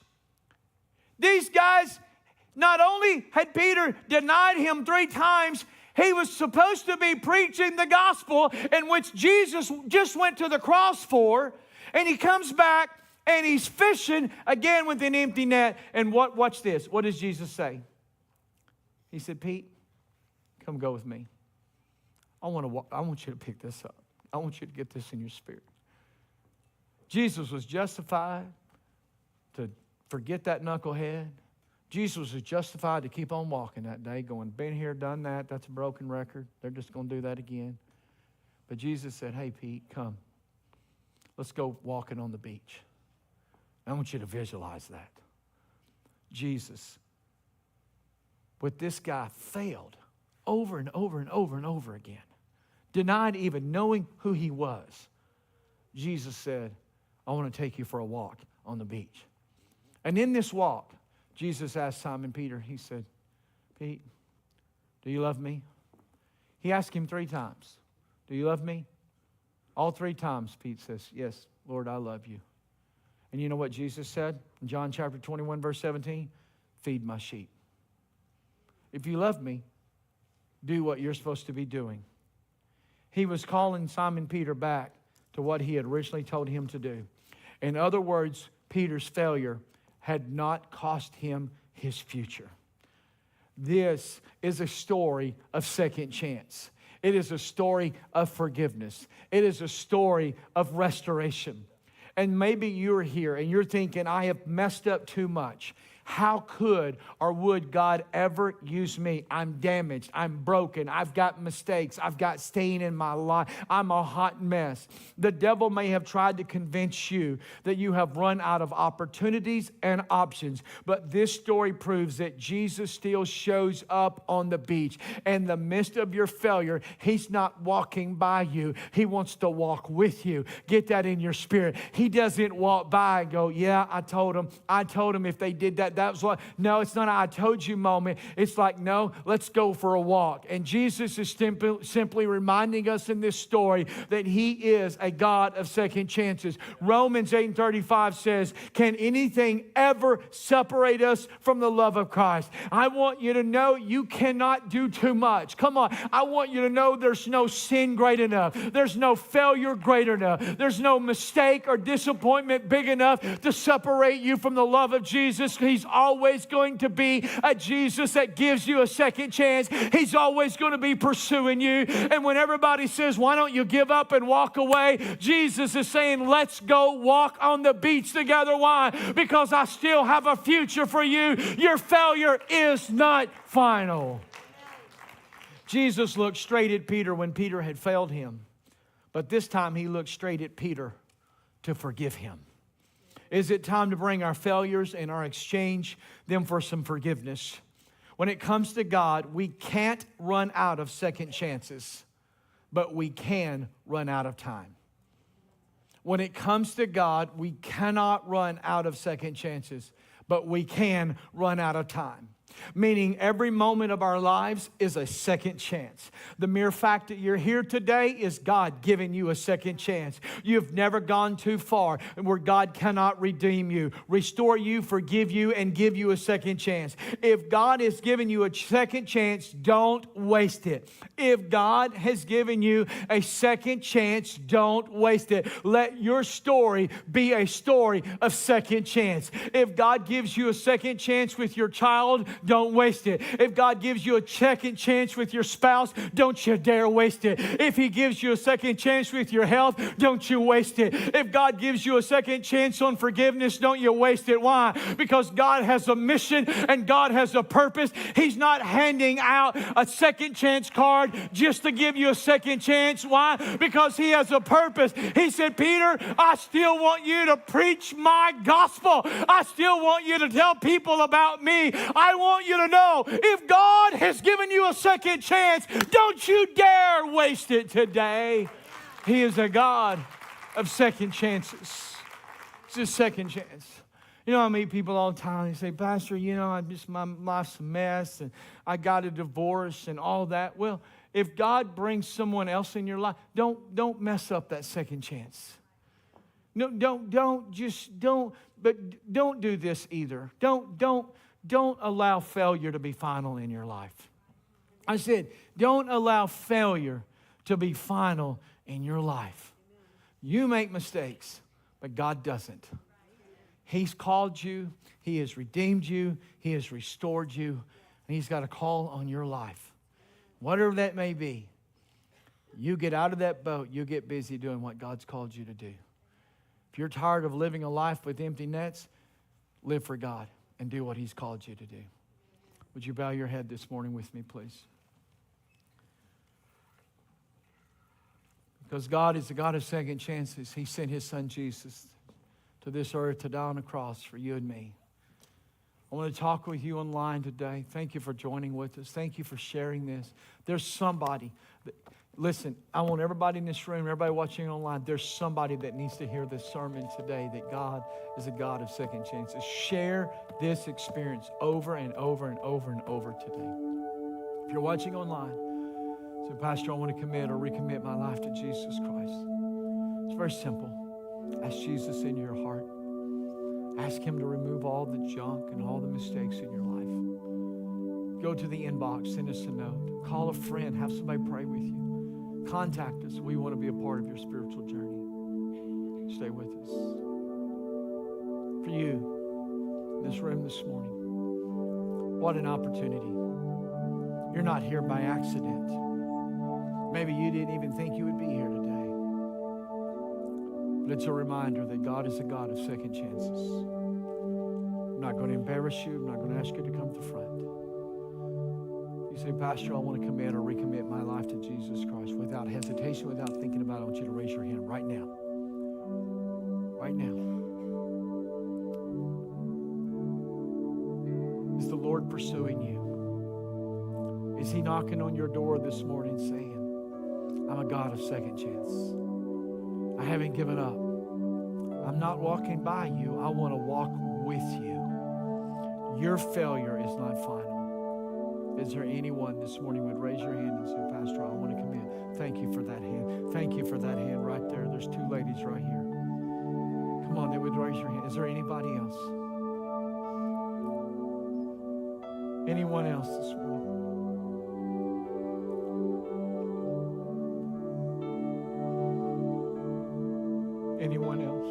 These guys, not only had Peter denied him 3 times, he was supposed to be preaching the gospel in which Jesus just went to the cross for. And he comes back and he's fishing again with an empty net. And watch this. What does Jesus say? He said, Pete, come go with me. I want you to pick this up. I want you to get this in your spirit. Jesus was justified to forget that knucklehead. Jesus was justified to keep on walking that day, going, been here, done that. That's a broken record. They're just going to do that again. But Jesus said, hey, Pete, come. Let's go walking on the beach. I want you to visualize that. Jesus, with this guy, failed over and over and over and over again. Denied even knowing who he was. Jesus said, I want to take you for a walk on the beach. And in this walk, Jesus asked Simon Peter, he said, Pete, do you love me? He asked him 3 times, do you love me? All 3 times, Pete says, yes, Lord, I love you. And you know what Jesus said in John chapter 21, verse 17? Feed my sheep. If you love me, do what you're supposed to be doing. He was calling Simon Peter back to what he had originally told him to do. In other words, Peter's failure had not cost him his future. This is a story of second chance. It is a story of forgiveness. It is a story of restoration. And maybe you're here and you're thinking, I have messed up too much. how could or would God ever use me? I'm damaged. I'm broken. I've got mistakes. I've got stain in my life. I'm a hot mess. The devil may have tried to convince you that you have run out of opportunities and options, but this story proves that Jesus still shows up on the beach. In the midst of your failure, He's not walking by you. He wants to walk with you. Get that in your spirit. He doesn't walk by and go, yeah, I told him if they did that, that was what. No, it's not an I told you moment. It's like, no, let's go for a walk. And Jesus is simply reminding us in this story that He is a God of second chances. Romans 8:35 says, can anything ever separate us from the love of Christ? I want you to know you cannot do too much. Come on. I want you to know there's no sin great enough. There's no failure great enough. There's no mistake or disappointment big enough to separate you from the love of Jesus. He's always going to be a Jesus that gives you a second chance. He's always going to be pursuing you. And when everybody says, why don't you give up and walk away? Jesus is saying, let's go walk on the beach together. Why? Because I still have a future for you. Your failure is not final. Jesus looked straight at Peter when Peter had failed Him. But this time He looked straight at Peter to forgive him. Is it time to bring our failures and our exchange them for some forgiveness? When it comes to God, we can't run out of second chances, but we can run out of time. When it comes to God, we cannot run out of second chances, but we can run out of time. Meaning every moment of our lives is a second chance. The mere fact that you're here today is God giving you a second chance. You've never gone too far where God cannot redeem you, restore you, forgive you, and give you a second chance. If God has given you a second chance, don't waste it. If God has given you a second chance, don't waste it. Let your story be a story of second chance. If God gives you a second chance with your child, don't waste it. If God gives you a second chance with your spouse, don't you dare waste it. If He gives you a second chance with your health, don't you waste it. If God gives you a second chance on forgiveness, don't you waste it. Why? Because God has a mission and God has a purpose. He's not handing out a second chance card just to give you a second chance. Why? Because He has a purpose. He said, Peter, I still want you to preach my gospel. I still want you to tell people about me. I want you to know, if God has given you a second chance, don't you dare waste it today. He is a God of second chances. It's a second chance. You know, I meet people all the time. They say, Pastor, you know, my life's a mess, and I got a divorce and all that. Well, if God brings someone else in your life, don't mess up that second chance. No, don't do this either. Don't allow failure to be final in your life. I said, don't allow failure to be final in your life. You make mistakes, but God doesn't. He's called you. He has redeemed you. He has restored you. And He's got a call on your life. Whatever that may be, you get out of that boat, you get busy doing what God's called you to do. If you're tired of living a life with empty nets, live for God and do what He's called you to do. Would you bow your head this morning with me, please? Because God is a God of second chances. He sent His Son Jesus to this earth to die on a cross for you and me. I want to talk with you online today. Thank you for joining with us. Thank you for sharing this. There's somebody listen, I want everybody in this room, everybody watching online, there's somebody that needs to hear this sermon today, that God is a God of second chances. Share this experience over and over and over and over today. If you're watching online, say, Pastor, I want to commit or recommit my life to Jesus Christ. It's very simple. Ask Jesus into your heart. Ask Him to remove all the junk and all the mistakes in your life. Go to the inbox, send us a note. Call a friend, have somebody pray with you. Contact us. We want to be a part of your spiritual journey. Stay with us. For you, in this room this morning, what an opportunity. You're not here by accident. Maybe you didn't even think you would be here today. But it's a reminder that God is a God of second chances. I'm not going to embarrass you. I'm not going to ask you to come to the front. You say, Pastor, I want to commit or recommit my life to Jesus Christ without hesitation, without thinking about it. I want you to raise your hand right now. Right now. Is the Lord pursuing you? Is He knocking on your door this morning saying, I'm a God of second chance. I haven't given up. I'm not walking by you. I want to walk with you. Your failure is not final. Is there anyone this morning would raise your hand and say, Pastor, I want to commit? Thank you for that hand. Thank you for that hand right there. There's two ladies right here. Come on, they would raise your hand. Is there anybody else? Anyone else this morning? Anyone else?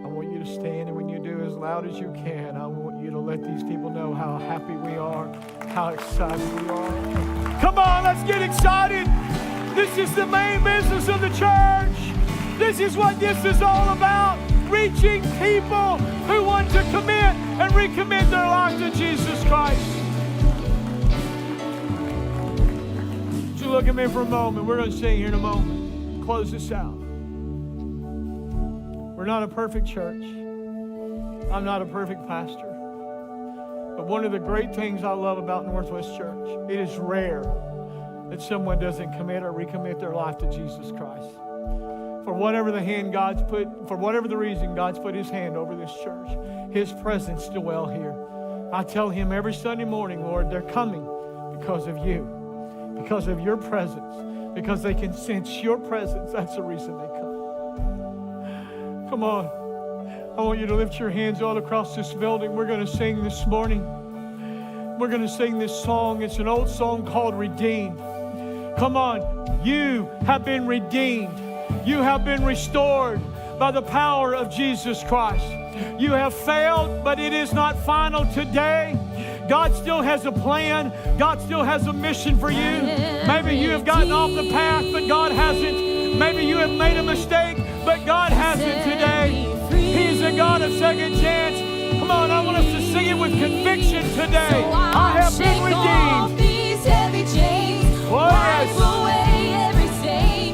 I want you to stand, and when you do, as loud as you can, I want you to let these people know how happy we are, how excited we are. Come on, let's get excited. This is the main business of the church. This is what this is all about. Reaching people who want to commit and recommit their life to Jesus Christ. So look at me for a moment. We're going to sing here in a moment. Close this out. We're not a perfect church. I'm not a perfect pastor. But one of the great things I love about Northwest Church, it is rare that someone doesn't commit or recommit their life to Jesus Christ. For whatever the reason God's put His hand over this church, His presence dwell here. I tell Him every Sunday morning, Lord, they're coming because of you, because of your presence, because they can sense your presence. That's the reason they come. Come on. I want you to lift your hands all across this building. We're going to sing this morning. We're going to sing this song. It's an old song called Redeemed. Come on. You have been redeemed. You have been restored by the power of Jesus Christ. You have failed, but it is not final today. God still has a plan. God still has a mission for you. Maybe you have gotten off the path, but God hasn't. Maybe you have made a mistake, but God hasn't today. He's a God of second chance. Come on, I want us to sing it with conviction today. I have been redeemed. Oh, yes. Oh,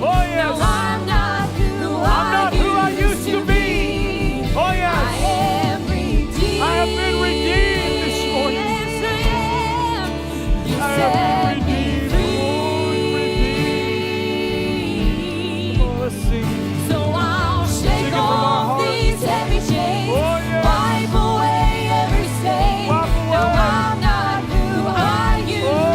yes. I'm not who I used to be. Oh, yes. I have been redeemed this morning. I have been redeemed. Redeemed. Come on, let's sing.
So I'll shake off these heavy chains, wipe away every stain. Now I'm not who I used to be.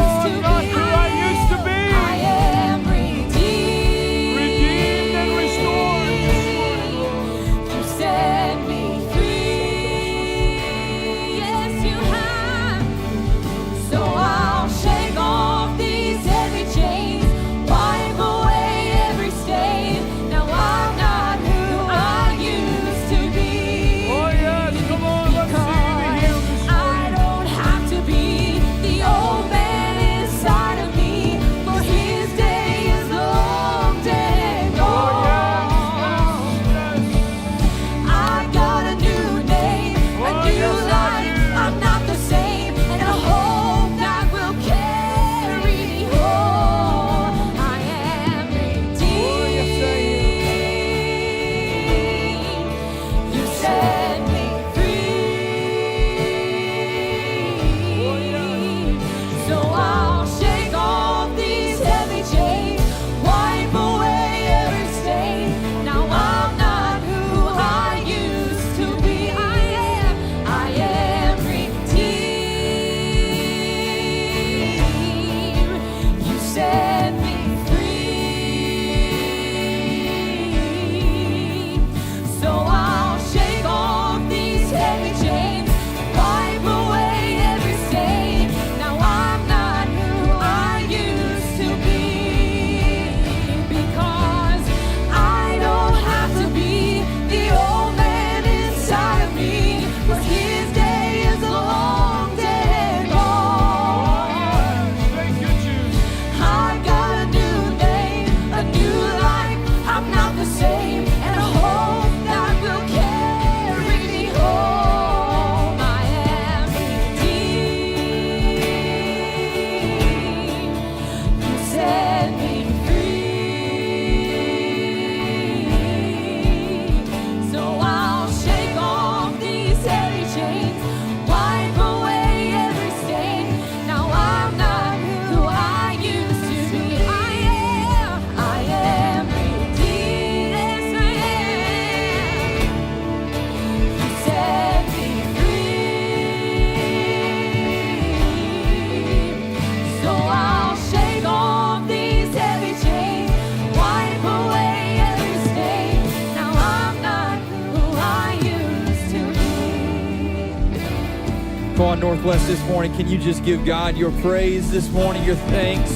on Northwest this morning, can you just give God your praise this morning, your thanks,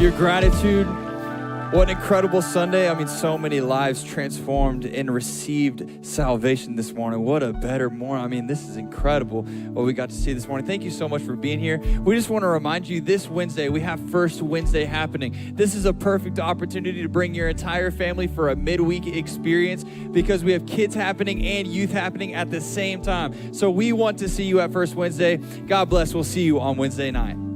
your gratitude? What an incredible Sunday. I mean, so many lives transformed and received salvation this morning. What a better morning. I mean, this is incredible what we got to see this morning. Thank you so much for being here. We just want to remind you this Wednesday, we have First Wednesday happening. This is a perfect opportunity to bring your entire family for a midweek experience because we have kids happening and youth happening at the same time. So we want to see you at First Wednesday. God bless. We'll see you on Wednesday night.